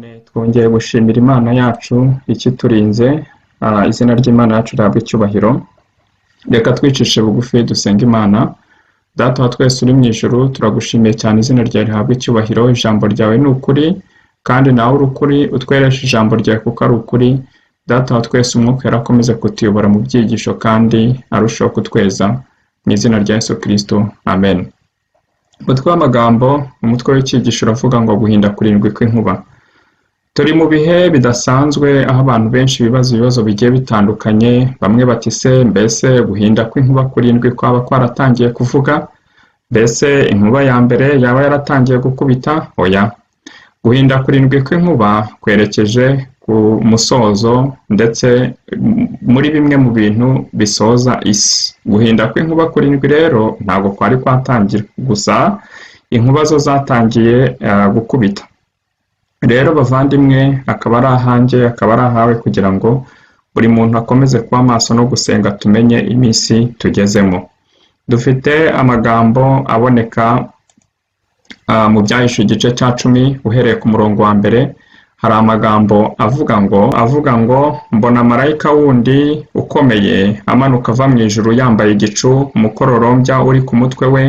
None twongeye gushimira Imana yacu ikiturinze, izina ry'Imana yacu rihabwe icyubahiro. Reka twicishe bugufi dusenga Imana. Data wa twese uri mu ijuru, turagushimiye cyane, izina ryawe rihabwe icyubahiro. Ijambo ryawe ni ukuri kandi nawe uri ukuri, utwereshe ijambo ryawe kuko ari ukuri. Data wa twese, umwuka yarakomeze kutuyobora mu byigisho kandi arushaho kutweza, mu izina rya Yesu Kristo, amen. Umutwe w'amagambo, umutwe w'icyigisho uravuga ngo guhinda kurindwi kw'inkuba. Turi mu bihe bidasanzwe aho abantu benshi bibaza ibibazo bigiye bitandukanye. Bamwe bati se mbese guhinda kw'inkuba kurindwi kwaba kwaratangiye kuvuga? Mbese inkuba ya mbere yaba yaratangiye gukubita? Oya. Guhinda kurindwi kw'inkuba kwerekeje ku musozo, ndetse muri bimwe mu bintu bisoza isi. Guhinda kw'inkuba kurindwi rero ntabwo kwari kwatangira, gusa inkuba zo zatangiye gukubita. Rero bavandimwe, akaba ari ahanjye, akaba ari ahawe, kugira ngo buri muntu akomeze kuba maso no gusenga, tumenye iminsi tugezemo. Dufite amagambo aboneka mu Byahishuwe igice cya 10 uhereye ku murongo wa mbere. Hari amagambo avuga ngo mbona marayika wundi ukomeye amanuka ava mu ijuru yambaye igicu, umukororombya uri ku mutwe we,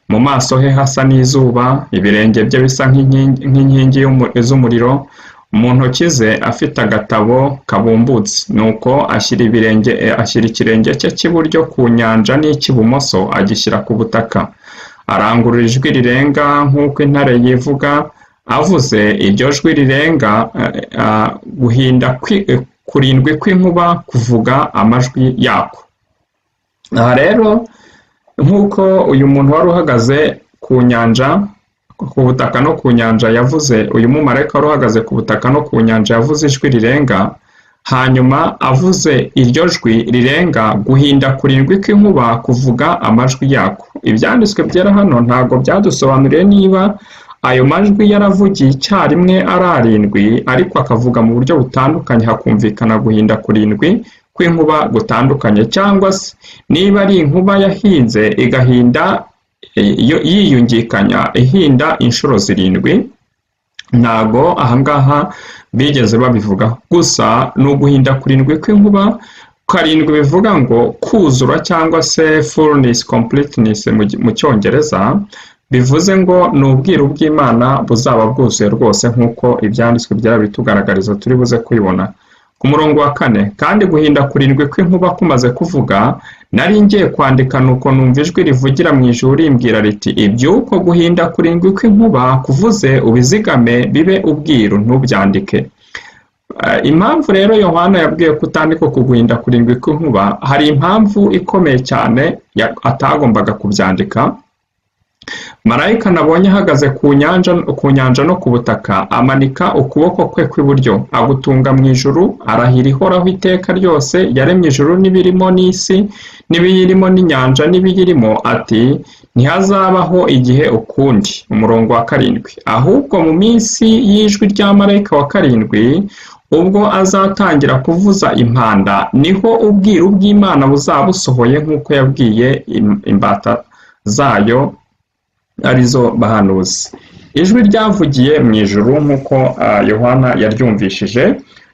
mu maso he hasa n'izuba, ibirenge bye bisa nk'inkingi z'umuriro, mu ntoki ze afite agatabo kabumbutse. Nuko ashyira ikirenge cye cy'iburyo ku nyanja n'icy'ibumoso agishyira ku butaka. Arangurura ijwi rirenga nk'uko intare yivuga. Avuze iryo jwi rirenga, guhinda kurindwi kw'inkuba kuvuga amajwi yako. Aha rero, nk'uko uyu muntu wari uhagaze ku nyanja, ku butaka no ku nyanja yavuze, uyu mumarayika wari uhagaze ku butaka no ku nyanja yavuze ijwi rirenga, hanyuma avuze iryo jwi rirenga, guhinda kurindwi kw'inkuba kuvuga amajwi yako. Ibyanditswe byera hano ntabwo byadusobanuriye niba ayo majwi yaravugiye icyarimwe ari arindwi, ariko akavuga mu buryo butandukanye, hakumvikana guhinda kurindwi kw'inkuba gutandukanye, cyangwa se niba ari inkuba yahinze igahinda yiyungikanya ihinda inshuro 7. Ntago ahangaha bigeze babivuga, gusa ni uguhinda kurindwi kw'inkuba. Karindwi bivuga ngo kuzura cyangwa se fullness, completeness mu cyongereza. Bivuze ngo ni ubwiru bw'Imana buzaba bwuzuye rwose, nk'uko ibyanditswe byaba bitugaragariza turi buze kubibona. Ku murongo wa 4, kandi guhinda kurindwi kw'inkuba kumaze kuvuga, nari ngiye kwandika, nuko numva ijwi rivugira mu ijuru rimbwira riti, iby'uko guhinda kurindwi kw'inkuba kuvuze ubizigame bibe ubwiru, ntubyandike. Impamvu rero Yohana yabwiye kutandika ku guhinda kurindwi kw'inkuba, hari impamvu ikomeye cyane atagombaga kubyandika. Marayika nabonye ahagaze ku nyanja no ku butaka, amanika ukuboko kwe kw'iburyo, agutunga mu ijuru, arahira ihoraho iteka ryose yaremye ijuru n'ibirimo n'isi n'ibiyirimo n'inyanja n'ibiyirimo, ati ntihazabaho igihe ukundi. Umurongo wa 7, ahubwo mu minsi y'ijwi rya marayika wa 7, ubwo azatangira kuvuza impanda, niho ubwiru bw'Imana buzaba busohoye, nk'uko yabwiye imbata zayo arizo bahanuzi. Ijwi ryavugiye mu ijuru nk'uko Yohana yaryumvishije.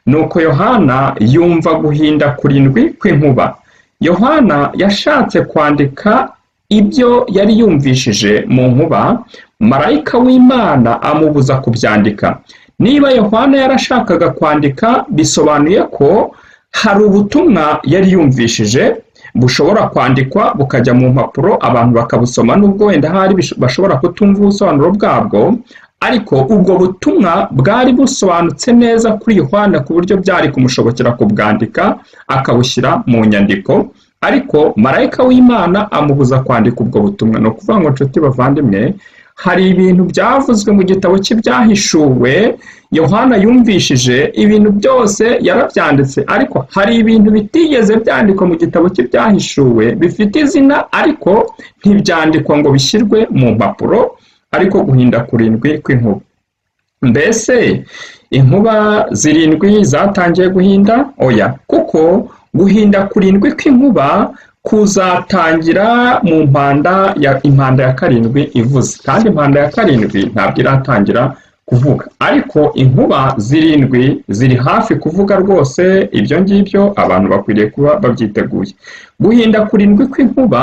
Nuko Yohana yumva guhinda kurindwi kw'inkuba. Yohana yashatse kwandika ibyo yari yumvishije mu nkuba, marayika w'Imana amubuza kubyandika. Niba Yohana yarashakaga kwandika, bisobanuye ko hari ubutumwa yari yumvishije bushobora kwandikwa bukajya mu mpapuro, abantu bakabusoma, nubwo wenda hari bashobora kutumva ubusobanuro bwabwo, ariko ubwo butumwa bwari busobanutse neza kuri Yohana ku buryo byari kumushobokera kubwandika akabushyira mu nyandiko. Ariko marayika w'Imana amubuza kwandika ubwo butumwa. No kuvuga ngo nshuti bavandimwe, hari ibintu byavuzwe mu gitabo cy'Ibyahishuwe Yohana yumvishije, ibintu byose yarabyanditse, ariko hari ibintu bitigeze byandikwa mu gitabo cy'Ibyahishuwe bifite izina, ariko ntibyandikwa ngo bishyirwe mu mpapuro. Ariko guhinda kurindwi kw'inkuba, mbese inkuba 7 zatangiye guhinda? Oya, kuko guhinda kurindwi kw'inkuba kuzatangira mu impanda ya 7 ivuze, kandi impanda ya 7 ntabwo iratangira kuvuga, ariko inkuba zirindwi ziri hafi kuvuga rwose. Ibyo ngibyo abantu bakwiriye kuba babyiteguye. Guhinda kurindwi kw'inkuba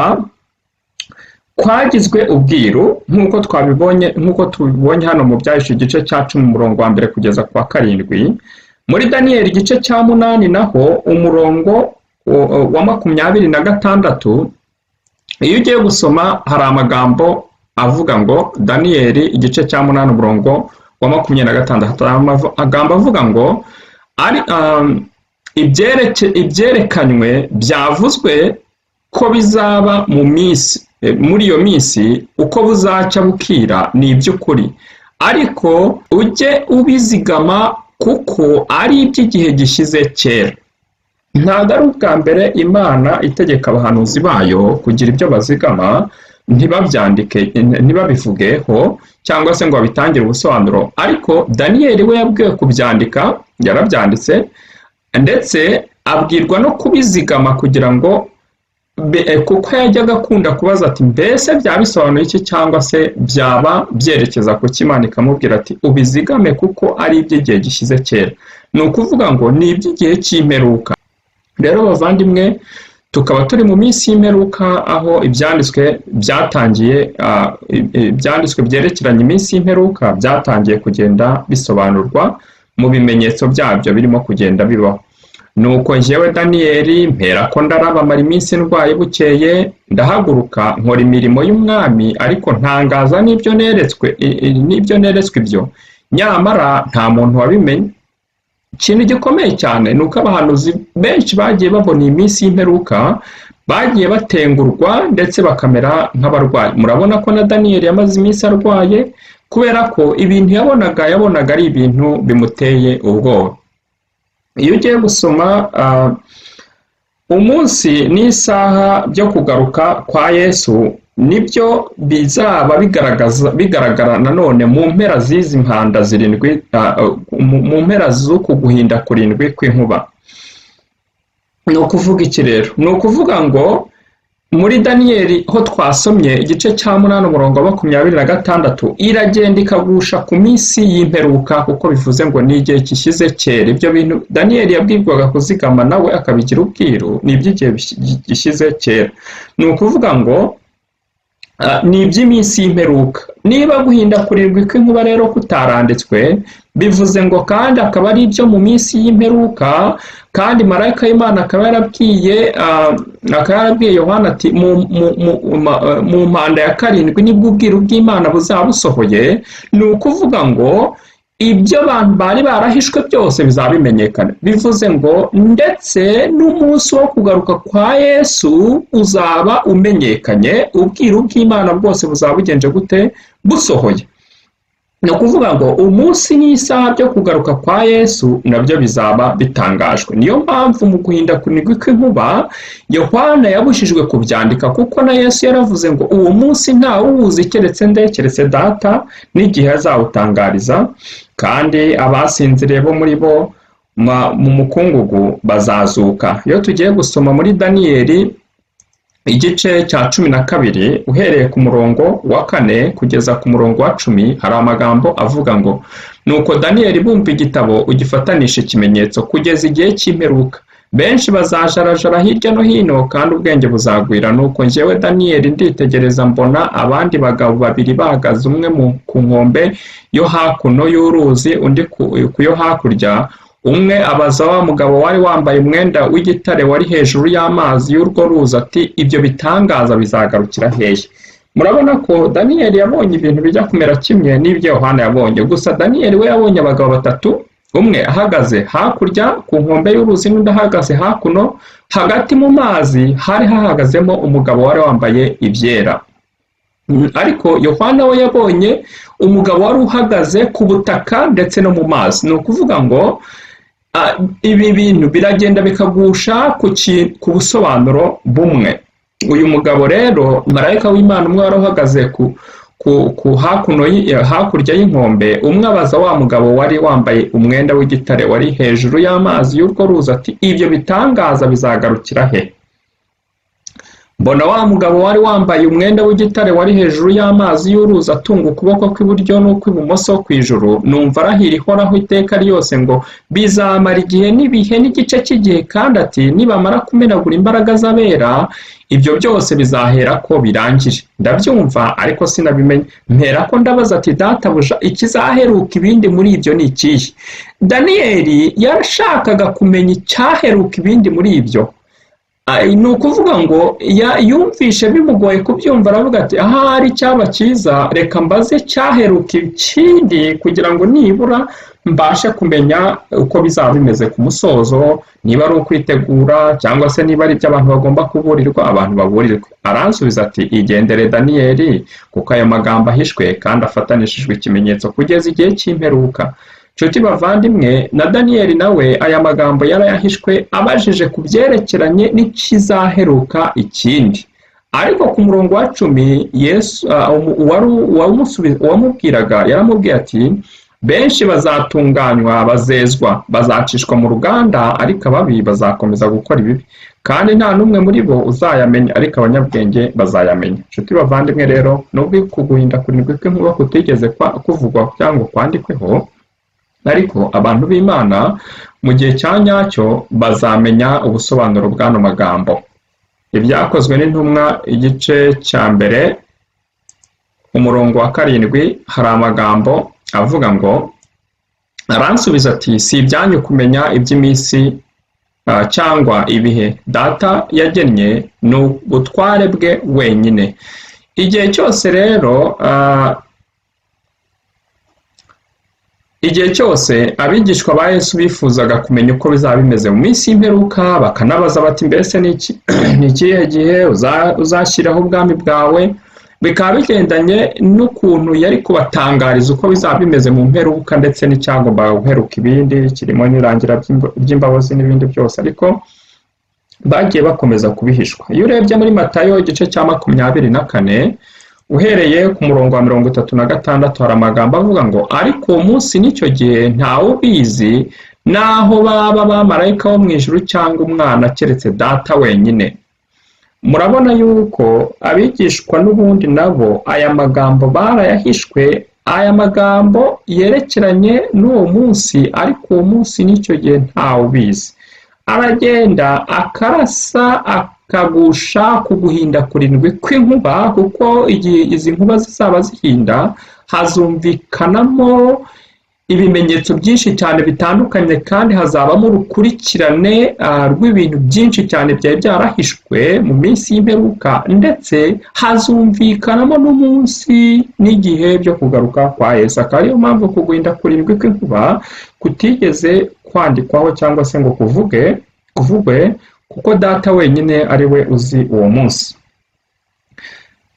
kwagizwe ubwiru nk'uko tubibonye hano mu Byahishuwe igice cya 10 umurongo wa mbere kugeza ku wa 7. Muri Daniyeli igice cya 8 naho umurongo wa 26, iyo ugiye gusoma hari amagambo avuga ngo, Daniyeli igice cya 8 umurongo wa 26, amagambo avuga ngo ari ibyerekanywe byavuzwe ko bizaba mu minsi, muri iyo minsi uko buzaca bukira ni iby'ukuri, ariko ujye ubizigama kuko ari iby'igihe gishize kera. Ntabwo ari ubwa mbere Imana itegeka abahanuzi bayo kugira ibyo bazigama, ntibabyandike, ntibabivugeho cyangwa se ngo babitangire ubusobanuro, ariko Daniyeli we yabwiwe kubyandika, yarabyanditse, ndetse abwirwa no kubizigama kugira ngo kuko yajyaga akunda kubaza ati mbese byaba bisobanuye iki, cyangwa se byaba byerekeza ku Imana ikamubwira ati ubizigame kuko ari iby'igihe gishize kera. Ni ukuvuga ngo ni iby'igihe cy'imperuka. Rero bavandimwe, tukaba turi mu minsi y'imperuka aho ibyanditswe byatangiye, ibyanditswe byerekeranye iminsi y'imperuka byatangiye kugenda bisobanurwa mu bimenyetso byabyo birimo kugenda bibaho. Nuko njyewe Daniyeli mpera ko ndarabamara iminsi ndwaye, bukeye ndahaguruka nkora imirimo y'umwami, ariko ntangaza n'ibyo neretswe ibyo, nyamara nta muntu wabimenye. Ikintu gikomeye cyane ni uko abahanuzi benshi bagiye babona iyi minsi y'imperuka, bagiye batengurwa ndetse bakamera nk'abarwayi. Murabona ko na Daniyeli yamaze iminsi arwaye, kubera ko ibintu yabonaga ari ibintu bimuteye ubwoba. Iyo ugiye gusoma umunsi n'isaha byo kugaruka kwa Yesu, nibyo bizaba bigaragara nanone mu mpera z'izi mpanda zirindwi, mu mpera z'uku guhinda kurindwi kw'inkuba. Ni ukuvuga iki rero? Ni ukuvuga ngo muri Daniyeli ho twasomye igice cya 8 umurongo wa 26, iragenda ikagusha ku minsi y'imperuka, kuko bivuze ngo ni igihe kishize kera. Ibyo bintu Daniyeli yabwirwaga kuzigama nawe akabigira ubwiru, ni iby'igihe gishize kera. Ni ukuvuga ngo ni iby'iminsi y'imperuka. Niba guhinda kurindwi kw'inkuba rero kutaranditswe, bivuze ngo kandi akaba ari ibyo mu minsi y'imperuka, kandi marayika w'Imana akaba yarabwiye Yohana ati mu mpanda ya 7 nibwo ubwiru bw'Imana buzaba busohoye. Ni ukuvuga ngo ibyo abantu bari barahishwe byose bizaba bimenyekana. Bivuze ngo ndetse n'umunsi wo kugaruka kwa Yesu uzaba umenyekanye, ubwiru bw'Imana bwose buzaba bugenje gute? Busohoye. Ni ukuvuga ngo umunsi n'isaha byo kugaruka kwa Yesu nabyo bizaba bitangajwe. Niyo mpamvu mu guhinda kurindwi kw'inkuba Yohana yabujijwe kubyandika, kuko na Yesu yaravuze ngo uwo munsi nta uwuzi keretse Data, n'igihe azawutangariza, kandi abasinziriye bo muri bo mu mukungugu bazazuka. Iyo tugiye gusoma muri Daniyeli igice cya 12 uhereye ku murongo wa 4 kugeza ku murongo wa 10, hari amagambo avuga ngo, nuko Daniyeli bumva igitabo ugifatanisha ikimenyetso kugeza igihe cy'imperuka. Benshi bazajarajara hirya no hino, kandi ubwenge buzagwira. Nuko njyewe Daniyeli nditegereza, mbona abandi bagabo babiri bahagaze, umwe ku nkombe yo hakuno y'uruzi, undi ku yo hakurya. Umwe abaza wa mugabo wari wambaye umwenda w'igitare wari hejuru y'amazi y'urwo ruzi ati, ibyo bitangaza bizagarukira hehe? Murabona ko Daniyeli yabonye ibintu bijya kumera kimwe n'ibyo Yohana yabonye, gusa Daniyeli we yabonye abagabo batatu, umwe ahagaze hakurya ku nkombe y'uruzi, n'undi ahagaze hakuno. Hagati mu mazi hari hahagazemo umugabo wari wambaye ibyera. Ariko Yohana we yabonye umugabo wari uhagaze ku butaka ndetse no mu mazi. Ni ukuvuga ngo ibi bintu biragenda bikagusha ku busobanuro bumwe. Uyu mugabo rero, marayika w'Imana umwe wari uhagaze hakurya y'inkombe, umwe abaza wa mugabo wari wambaye umwenda w'igitare wari hejuru y'amazi y'urwo ruzi ati, ibyo bitangaza bizagarukira he? mbona wa mugabo wari wambaye umwenda w'igitare wari hejuru y'amazi y'uruzi atunga ukuboko kw'iburyo n'ukw'ibumoso kw'ijuru, numva arahira ihoraho iteka ryose ngo bizamara igihe n'ibihe n'igice cy'igihe, kandi ati nibamara kumenagura imbaraga z'abera ibyo byose bizahera ko birangire. Ndabyumva ariko sinabimenye, mpera ko ndabaza ati databuja ikizaheruka ibindi muri ibyo ni ikihe? Daniyeli yashakaga kumenya icyaheruka ibindi muri ibyo. Ni ukuvuga ngo yumvishe bimugoye kubyumva, aravuga ati ahari cyaba cyiza reka mbaze cyaheruka ikindi kugira ngo nibura mbashe kumenya uko bizaba bimeze ku musozo, niba ari ukwitegura cyangwa se niba ari ibyo abantu bagomba kuburirwa abantu baburirwe. Aransubiza ati igendere Daniyeli, kuko aya magambo ahishwe kandi afatanishijwe ikimenyetso kugeza igihe cy'imperuka. Nshuti bavandimwe, na Daniyeli nawe aya magambo yarayahishwe abajije ku byerekeranye n'ikizaheruka ikindi. Ariko ku murongo wa 10 Yesu uwamubwiraga yaramubwiye ati benshi bazatunganywa bazezwa, bazacishwa mu ruganda, ariko ababi bazakomeza gukora ibibi, kandi nta n'umwe muri bo uzayamenya, ariko abanyabwenge bazayamenya. Nshuti bavandimwe rero, nubwo kuguhinda kurindwi kw'inkuba kutigeze kuvugwa cyangwa kwandikweho, ariko abantu b'Imana mu gihe cya nyacyo bazamenya ubusobanuro bw'ano magambo. Ibyakozwe n'intumwa igice cya mbere umurongo wa 7 hari amagambo avuga ngo, aransubiza ati si ibyanyu kumenya iby'iminsi cyangwa ibihe data yagennye, ni ubutware bwe wenyine. Igihe cyose rero igihe cyose abigishwa ba Yesu bifuzaga kumenya uko bizaba bimeze mu minsi y'imperuka, bakanabaza bati mbese ni ikihe gihe uzashyiraho ubwami bwawe, bikaba bigendanye n'ukuntu yari kubatangariza uko bizaba bimeze mu mperuka ndetse n'icyagombaga guheruka ibindi, kirimo n'irangira ry'imbabazi n'ibindi byose, ariko bagiye bakomeza kubihishwa. Iyo urebye muri Matayo igice cya 24 uhereye ku murongo wa 36 hari amagambo avuga ngo ariko uwo munsi n'icyo gihe ntawe ubizi, naho baba abamarayika bo mu ijuru cyangwa umwana, keretse data wenyine. Murabona yuko abigishwa n'ubundi nabo aya magambo barayahishwe, aya magambo yerekeranye n'uwo munsi, ariko uwo munsi n'icyo gihe ntawe ubizi. Aragenda akarasa akagusha ku guhinda kurindwi kw'inkuba, kuko igihe izi nkuba zizaba zihinda hazumvikanamo ibimenyetso byinshi cyane bitandukanye, kandi hazabamo urukurikirane rw'ibintu byinshi cyane byari byarahishwe mu minsi y'imperuka, ndetse hazumvikanamo n'umunsi n'igihe byo kugaruka kwa Yesu. Akaba ariyo mpamvu kuguhinda kurindwi kw'inkuba kutigeze kwandikwaho cyangwa se ngo kuvugwe, kuko data wenyine ari we uzi uwo munsi.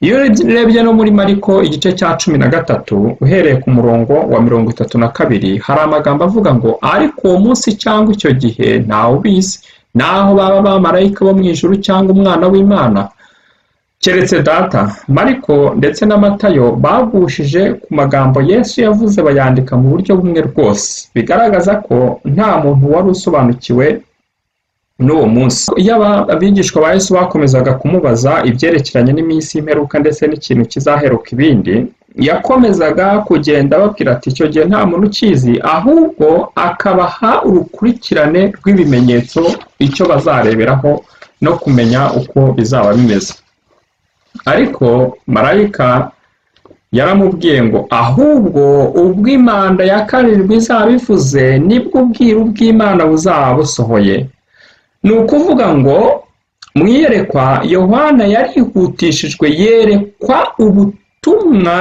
Iyo urebye no muri Mariko igice cya 13 uhereye ku murongo wa 32 hari amagambo avuga ngo ariko uwo munsi cyangwa icyo gihe ntawe ubizi, naho baba abamarayika bo mu ijuru cyangwa umwana w'Imana, keretse data. Mariko ndetse na Matayo bagushije ku magambo Yesu yavuze, bayandika mu buryo bumwe rwose, bigaragaza ko nta muntu wari usobanukiwe n'uwo munsi. Iyo abigishwa ba Yesu bakomezaga kumubaza ibyerekeranye n'iminsi y'imperuka ndetse n'ikintu kizaheruka ibindi, yakomezaga kugenda ababwira ati icyo gihe nta muntu ukizi, ahubwo akabaha urukurikirane rw'ibimenyetso icyo bazareberaho no kumenya uko bizaba bimeze. Ariko marayika yaramubwiye ngo ahubwo ubwo impanda ya 7 izaba ivuze nibwo ubwiru bw'Imana buzaba busohoye. Ni ukuvuga ngo mu iyerekwa Yohana yarihutishijwe yerekwa ubutumwa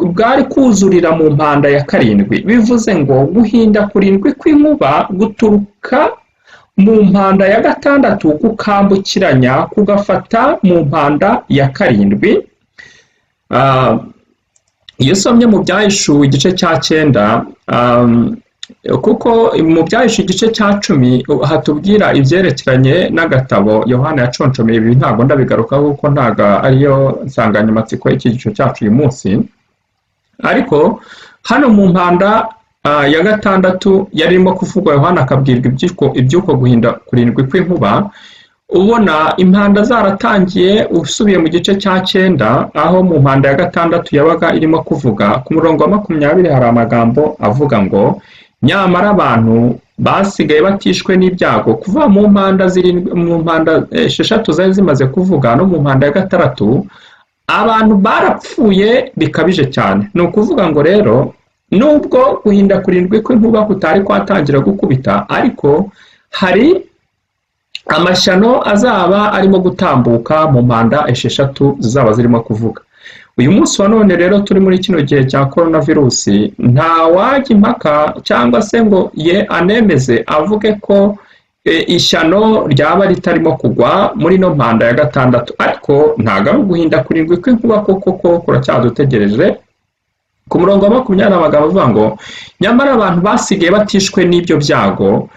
bwari kuzurira mu mpanda ya 7, bivuze ngo guhinda kurindwi kw'inkuba guturuka mu mpanda ya 6 gukambukiranya kugafata mu mpanda ya 7. Iyo usomye mu Byahishuwe igice cya 9, kuko mu Byahishuwe igice cya 10 hatubwira ibyerekeranye n'agatabo Yohana yaconshomeye. Ibi ntabwo ndabigarukaho kuko ntago ariyo nsanganyamatsiko y'iki gice cyacu uyu munsi, ariko hano mu mpanda ya gatandatu yarimo kuvugwa, Yohana akabwirwa iby'uko guhinda kurindwi kw'inkuba. Ubona impanda zaratangiye usubiye mu gice cya 9, aho mu mpanda ya gatandatu yabaga irimo kuvuga ku murongo wa 20 hari amagambo avuga ngo nyamara abantu basigaye batishwe n'ibyago. Kuva mu mpanda 6 zari zimaze kuvuga no mu mpanda ya gatandatu abantu barapfuye bikabije cyane. Ni ukuvuga ngo rero nubwo guhinda kurindwi kw'inkuba kutari kwatangira gukubita, ariko hari amashyano azaba arimo gutambuka mu mpanda 6 zizaba zirimo kuvuga. Uyu munsi wa none rero turi muri kino gihe cya coronavirus, nta wajya impaka cyangwa se ngo anemeze avuge ko ishyano ryaba ritarimo kugwa muri no mpanda ya gatandatu, ariko ntago ari uguhinda kurindwi kw'inkuba koko kuracyadutegereje. Ku murongo wa 20 amagambo avuga ngo nyamara abantu basigaye batishwe n'ibyo byago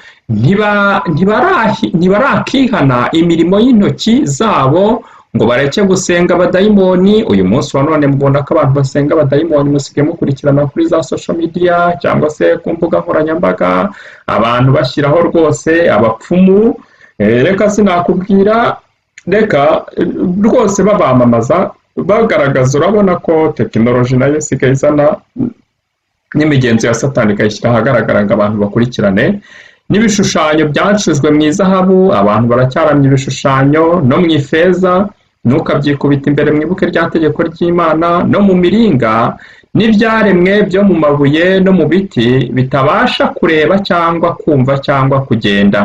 ntibarakihana imirimo y'intoki zabo ngo bareke gusenga abadayimoni. Uyu munsi wa none mubona ko abantu basenga abadayimoni, musigaye mukurikirana kuri za social media cyangwa se ku mbuga nkoranyambaga, abantu bashyiraho rwose abapfumu, reka sinakubwira, reka rwose babamamaza bagaragaza. Urabona ko tekinoloji nayo isigaye izana n'imigenzo ya satani ikayishyira ahagaragara ngo abantu bakurikirane. N'ibishushanyo byacuzwe mu izahabu, abantu baracyaramya ibishushanyo, no mu ifeza ntukabyikubita imbere, mwibuke rya tegeko ry'Imana, no mu miringa n'ibyaremwe byo mu mabuye no mu biti bitabasha kureba cyangwa kumva cyangwa kugenda,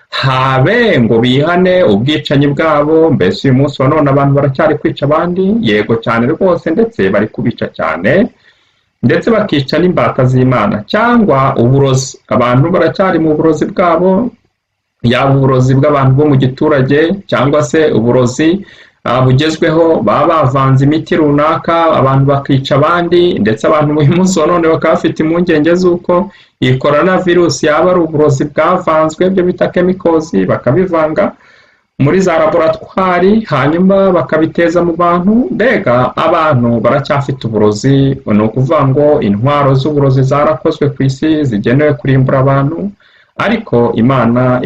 habe ngo bihane ubwicanyi bwabo. Mbese uyu munsi wa none abantu baracyari kwica abandi, yego cyane rwose, ndetse bari kubica cyane, ndetse bakica n'imbata z'Imana. Cyangwa uburozi, abantu baracyari mu burozi bwabo, yaba uburozi bw'abantu bo mu giturage cyangwa se uburozi bugezweho, baba bavanze imiti runaka abantu bakica abandi. Ndetse abantu uyu munsi wa none bakaba bafite impungenge z'uko iyi coronavirus yaba ari uburozi bwavanzwe, byo bita chemicals, bakabivanga muri za laboratwari hanyuma bakabiteza mu bantu. Mbega abantu baracyafite uburozi. Ni ukuvuga ngo intwaro z'uburozi zarakozwe ku isi zigenewe kurimbura abantu, ariko Imana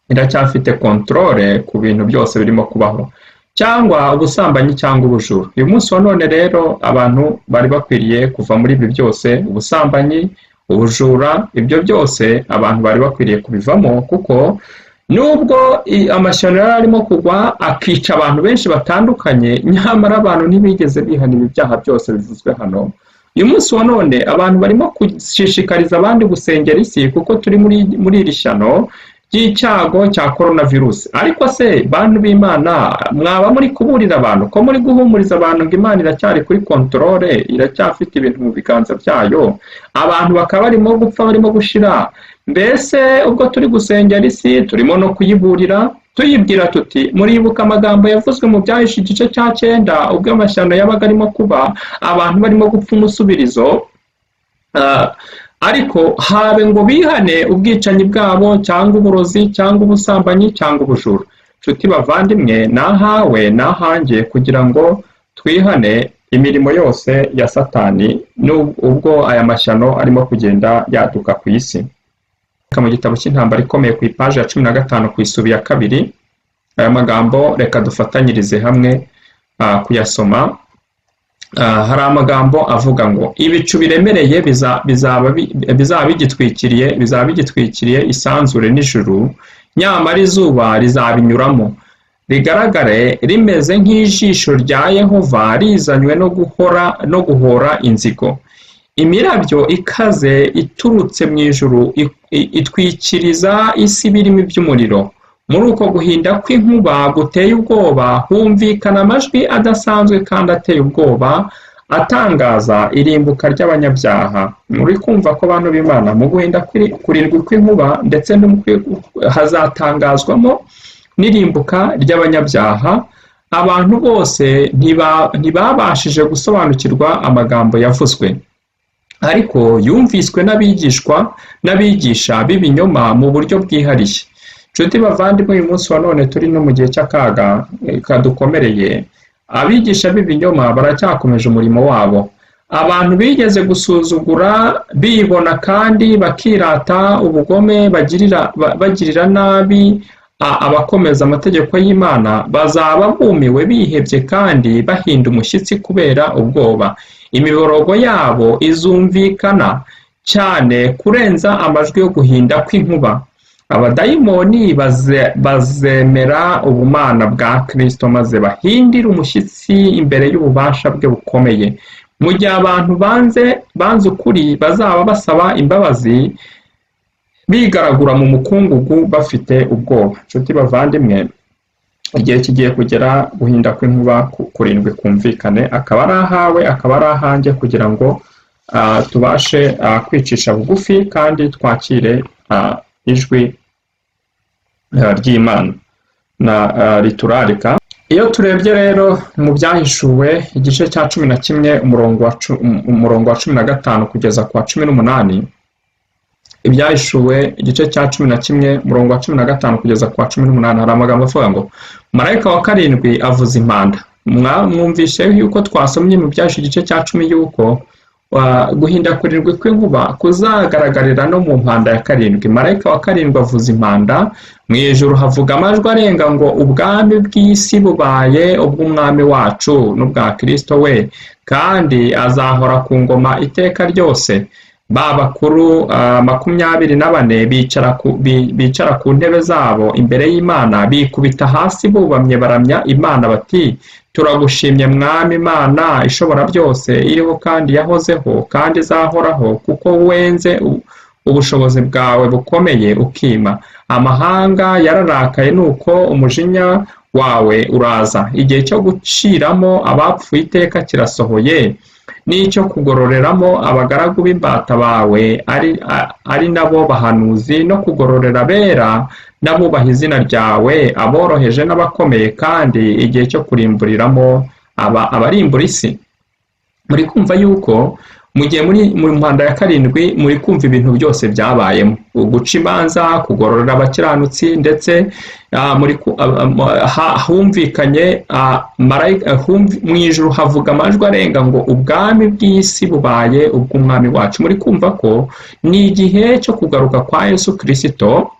iracyafite controle ku bintu byose birimo kubaho, cyangwa ubusambanyi cyangwa ubujura. Uyu munsi wa none rero abantu bari bakwiriye kuva muri ibi byose, ubusambanyi, ubujura, ibyo byose abantu bari bakwiriye kubivamo, kuko nubwo amashyano yari arimo kugwa akica abantu benshi batandukanye, nyamara abantu ntibigeze bihana ibi byaha byose bivuzwe hano. Uyu munsi wa none abantu barimo gushishikariza abandi gusengera isi, kuko turi muri iri shyano ry'icyago cya coronavirus. Ariko se bantu b'Imana, mwaba muri kuburira abantu ko muri guhumuriza abantu ngo Imana iracyari kuri controle, iracyafite ibintu mu biganza byayo, abantu bakaba barimo gupfa, barimo gushira. Mbese ubwo turi gusengera isi turimo no kuyiburira, tuyibwira tuti muribuka amagambo yavuzwe mu Byahishe igice cya 9 ubwo amashyano yabaga arimo kuba, abantu barimo gupfa umusubirizo, ariko habe ngo bihane ubwicanyi bwabo cyangwa uburozi cyangwa ubusambanyi cyangwa ubujura. Nshuti bavandimwe, nahawe nahanjye kugira ngo twihane imirimo yose ya satani ubwo aya mashyano arimo kugenda yaduka ku isi. Mu gitabo cy'intambara ikomeye ku ipaji ya 15 ku isubi ya 2, aya magambo reka dufatanyirize hamwe kuyasoma. Hari amagambo avuga ngo ibicu biremereye bizaba bigitwikiriye isanzure n'ijuru, nyamara izuba rizabinyuramo rigaragare rimeze nk'ijisho rya Yehova rizanywe no guhora inzigo. Imirabyo ikaze iturutse mu ijuru itwikiriza isi birimo by'umuriro. Muri uko guhinda kw'inkuba guteye ubwoba humvikana amajwi adasanzwe kandi ateye ubwoba atangaza irimbuka ry'abanyabyaha. Muri kumva ko bantu b'Imana mu guhinda kurindwi kw'inkuba ndetse hazatangazwamo n'irimbuka ry'abanyabyaha. Abantu bose ntibabashije gusobanukirwa amagambo yavuzwe, ariko yumviswe n'abigisha b'ibinyoma mu buryo bwihariye. Nshuti bavandimwe, uyu munsi wa none turi no mu gihe cy'akaga kadukomereye. Abigisha b'ibinyoma baracyakomeje umurimo wabo. abantu bigeze gusuzugura bibona kandi bakirata ubugome bagirira nabi abakomeza amategeko y'Imana bazaba bumiwe bihebye kandi bahinda umushyitsi kubera ubwoba. Imiborogo yabo izumvikana cyane kurenza amajwi yo guhinda kw'inkuba. Abadayimoni bazemera ubumana bwa Kristo maze bahindira umushyitsi imbere y'ububasha bwe bukomeye. Mu gihe abantu banze ukuri bazaba basaba imbabazi bigaragura mu mukungugu bafite ubwoba. Nshuti bavandimwe, igihe kigiye kugera guhinda kw'inkuba kurindwi kumvikane, akaba ari ahawe akaba ari ahanjye, kugira ngo tubashe kwicisha bugufi kandi twakire ijwi ry'Imana riturarika. Iyo turebye rero mu byahishuwe igice cya 11 umurongo wa 15 kugeza ku wa 18, ibyahishuwe igice cya 11 umurongo wa 15 kugeza ku wa 18 hari amagambo avuga ngo marayika wa karindwi avuza impanda. Mwumvishe yuko twasomye mu byahishuwe igice cya 10 yuko guhinda kurindwi kw'inkuba kuzagaragarira no mu mpanda ya karindwi. Marayika wa karindwi avuza impanda, mu ijuru havuga amajwi arenga ngo ubwami bw'isi bubaye ubw'umwami wacu n'ubwa Kristo we, kandi azahora ku ngoma iteka ryose. Ba bakuru 24 bicara ku ntebe zabo imbere y'Imana bikubita hasi bubamye baramya Imana bati, turagushimye mwami Imana ishobora byose, iriho kandi yahozeho kandi izahoraho, kuko wenze ubushobozi bwawe bukomeye ukima. Amahanga yararakaye nuko umujinya wawe uraza. Igihe cyo guciramo abapfuye iteka kirasohoye, n'icyo kugororeramo abagaragu b'imbata bawe ari nabo bahanuzi, no kugororera abera n'abubaha izina ryawe, aboroheje n'abakomeye, kandi igihe cyo kurimburiramo abarimbura isi. Muri kumva yuko mu gihe mu mpanda ya karindwi muri kumva ibintu byose byabayemo: guca imanza, kugororera abakiranutsi, ndetse humvikanye mu ijuru havuga amajwi arenga ngo ubwami bw'isi bubaye ubw'umwami wacu. Muri kumva ko ni igihe cyo kugaruka kwa Yesu Kristo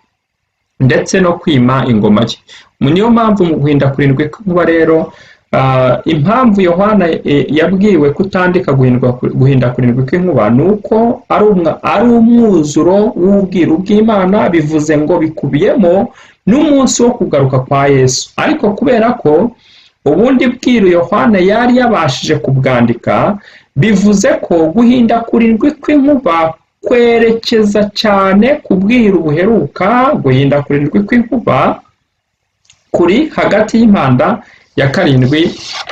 ndetse no kwima ingoma ye. Niyo mpamvu mu guhinda kurindwi kw'inkuba rero, impamvu Yohana yabwiwe kutandika guhinda kurindwi kw'inkuba nuko ari umwuzuro w'ubwiru bw'Imana, bivuze ngo bikubiyemo n'umunsi wo kugaruka kwa Yesu. Ariko kubera ko ubundi bwiru Yohana yari yabashije kubwandika, bivuze ko guhinda kurindwi kw'inkuba kwerekeza cyane ku bwiru buheruka. Guhinda kurindwi kw'inkuba kuri hagati y'impanda ya karindwi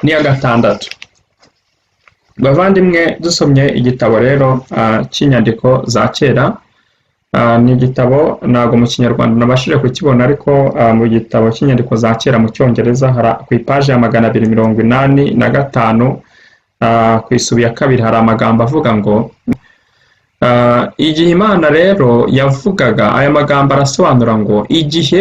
n'iya gatandatu. Bavandimwe, dusomye igitabo rero cy'inyandiko za kera, ni igitabo ntabwo mu kinyarwanda nabashije kukibona, ariko mu gitabo cy'inyandiko za kera mu cyongereza ku ipaji ya 285 ku isubi ya 2 hari amagambo avuga ngo igihe Imana rero yavugaga aya magambo arasobanura ngo igihe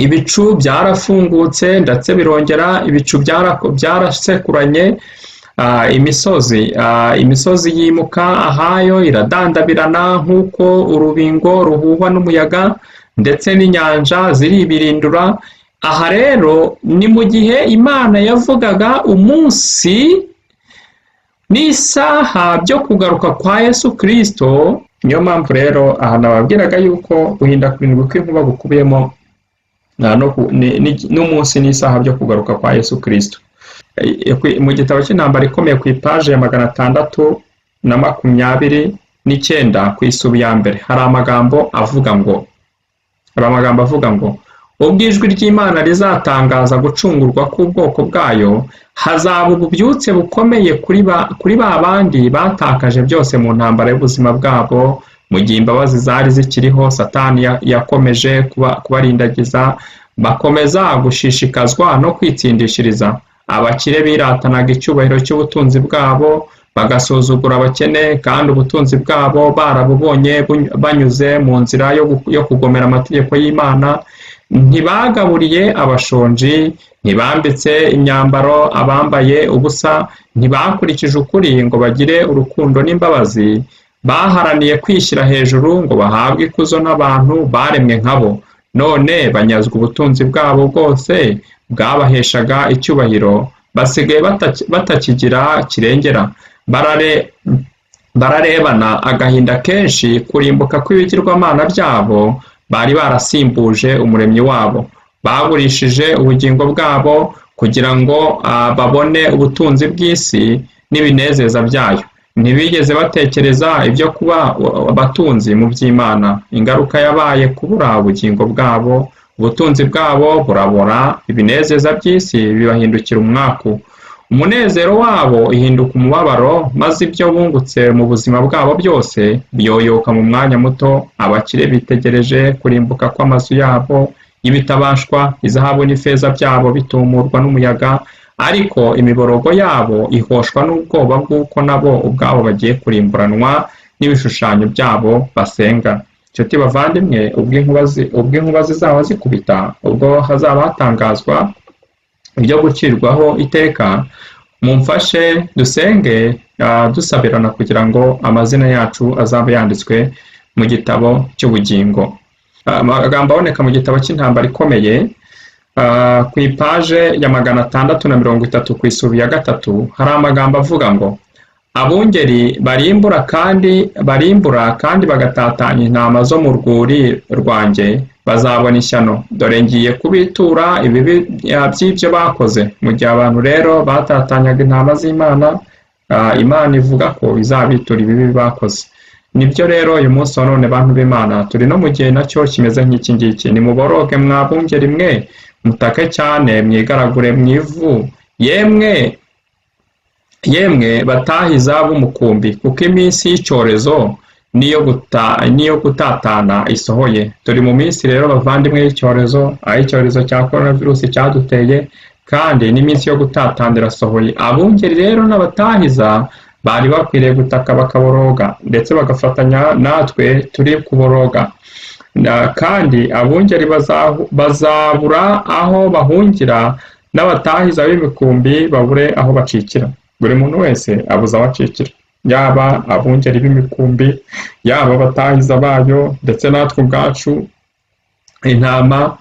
ibicu byarafungutse ndetse birongera, ibicu byarasekuranye, imisozi yimuka ahayo iradandabirana nk'uko urubingo ruhuhwa n'umuyaga, ndetse n'inyanja ziribirindura. Aha rero ni mu gihe Imana yavugaga umunsi n'isaha byo kugaruka kwa Yesu Kristo. Niyo mpamvu rero aha nababwiraga yuko guhinda kurindwi kw'inkuba gukubiyemo n'umunsi n'isaha byo kugaruka kwa Yesu Kristo. Mu gitabo cy'intambara ikomeye ku ipaji ya 629 ku isubi ya mbere hari amagambo avuga ngo ubwo ijwi ry'Imana rizatangaza gucungurwa k'ubwoko bwayo, hazaba ububyutse bukomeye kuri ba bandi batakaje byose mu ntambara y'ubuzima bwabo. Mu gihe imbabazi zari zikiriho, Satani yakomeje kubarindagiza, bakomeza gushishikazwa no kwitsindishiriza. Abakire biratanaga icyubahiro cy'ubutunzi bwabo, bagasuzugura abakene, kandi ubutunzi bwabo barabubonye banyuze mu nzira yo kugomera amategeko y'Imana. ntibagaburiye abashonji, ntibambitse imyambaro abambaye ubusa, ntibakurikije ukuri ngo bagire urukundo n'imbabazi, baharaniye kwishyira hejuru ngo bahabwe ikuzo n'abantu baremwe nkabo, none banyazwa ubutunzi bwabo bwose bwabaheshaga icyubahiro, basigaye batakigira kirengera, bararebana agahinda kenshi kurimbuka kw'ibigirwamana byabo bari barasimbuje umuremyi wabo, bagurishije ubugingo bwabo kugira ngo babone ubutunzi bw'isi n'ibinezeza byayo, ntibigeze batekereza ibyo kuba abatunzi mu by'Imana. Ingaruka yabaye kubura ubugingo bwabo, ubutunzi bwabo burabora, ibinezeza by'isi bibahindukira umwaku, umunezero wabo ihinduka umubabaro, maze ibyo bungutse mu buzima bwabo byose byoyoka mu mwanya muto. Abakire bitegereje kurimbuka kw'amazu yabo y'ibitabashwa, izahabu n'ifeza byabo bitumurwa n'umuyaga, ariko imiborogo yabo ihoshwa n'ubwoba bw'uko nabo ubwabo bagiye kurimburanwa n'ibishushanyo byabo basenga. Nshuti bavandimwe, ubwo inkuba zizaba zikubita, ubwo hazaba hatangazwa ibyo gucirwaho iteka, mumfashe dusenge dusabirana kugira ngo amazina yacu azabe yanditswe mu gitabo cy'ubugingo. Amagambo aboneka mu gitabo cy'intambara ikomeye ku ipaje ya 630 ku isubi ya 3 hari amagambo avuga ngo abungeri barimbura kandi bagatatanya intama zo mu rwuri rwanjye bazabona ishyano, dore ngiye kubitura ibibi by'ibyo bakoze. Mu gihe abantu rero batatanyaga intama z'Imana, Imana ivuga ko izabitura ibibi bakoze. Nibyo rero uyu munsi wa none bantu b'Imana turi no mu gihe nacyo kimeze nk'iki ngiki. Nimuboroge mwabungeri mwe, mutake cyane, mwigaragure mu ivu, yemwe batahiza b'umukumbi, kuko iminsi y'icyorezo niyo gutatana isohoye. Turi mu minsi rero bavandimwe y'icyorezo, aho icyorezo cya coronavirus cyaduteye, kandi n'iminsi yo gutatana irasohoye. Abungeri rero n'abatahiza bari bakwiriye gutaka bakaboroga, ndetse bagafatanya natwe turi kuboroga, kandi abungeri bazabura aho bahungira, n'abatahiza b'imikumbi babure aho bacikira. Buri muntu wese abuze aho acikira, yaba abungeri b'imikumbi, yaba abatahiza bayo, ndetse natwe ubwacu intama,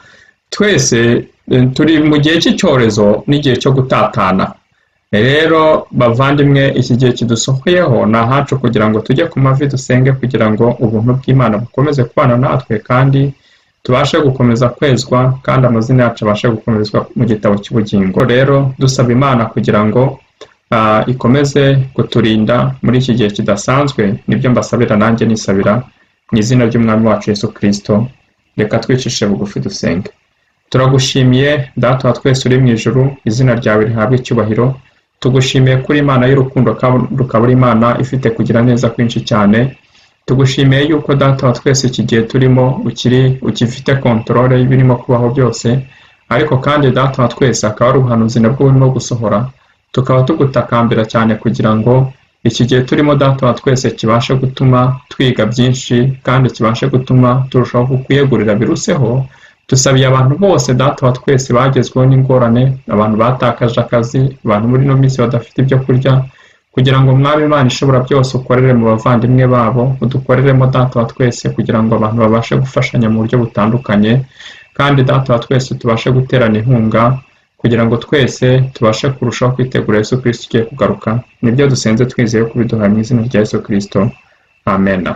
twese turi mu gihe cy'icyorezo n'igihe cyo gutatana. Rero bavandimwe, iki gihe kidusohoyeho ni ahacu kugira ngo tujye ku mavi dusenge, kugira ngo ubuntu bw'Imana bukomeze kubana natwe, kandi tubashe gukomeza kwezwa, kandi amazina yacu abashe gukomezwa mu gitabo cy'ubugingo. Rero dusaba Imana kugira ngo ikomeze kuturinda muri iki gihe kidasanzwe. Nibyo mbasabira nanjye nisabira mu izina ry'Umwami wacu Yesu Kristo. Reka twicishe bugufi dusenge. Turagushimiye Data wa twese uri mu ijuru, izina ryawe rihabwe icyubahiro. Tugushimiye kuri Imana y'urukundo, rukaba ari Imana ifite kugira neza kwinshi cyane. Tugushimiye yuko Data wa twese iki gihe turimo ukifite kontrole y'ibirimo kubaho byose, ariko kandi Data wa twese akaba ari ubuhanuzi nabwo burimo gusohora. Tukaba tugutakambira cyane kugira ngo iki gihe turimo Data wa twese kibashe gutuma twiga byinshi, kandi kibashe gutuma turushaho kukwiyegurira biruseho. Tusabiye abantu bose Data wa twese bagezweho n'ingorane, abantu batakaje akazi, abantu muri no minsi badafite ibyo kurya, kugira ngo Mwami Imana ishobora byose ukorere mu bavandimwe babo, udukoreremo Data wa twese, kugira ngo abantu babashe gufashanya mu buryo butandukanye, kandi Data wa twese tubashe guterana inkunga, kugira ngo twese tubashe kurushaho kwitegura Yesu Kristo ugiye kugaruka. Nibyo dusenze twizeye kubiduha mu izina rya Yesu Kristo. Amen.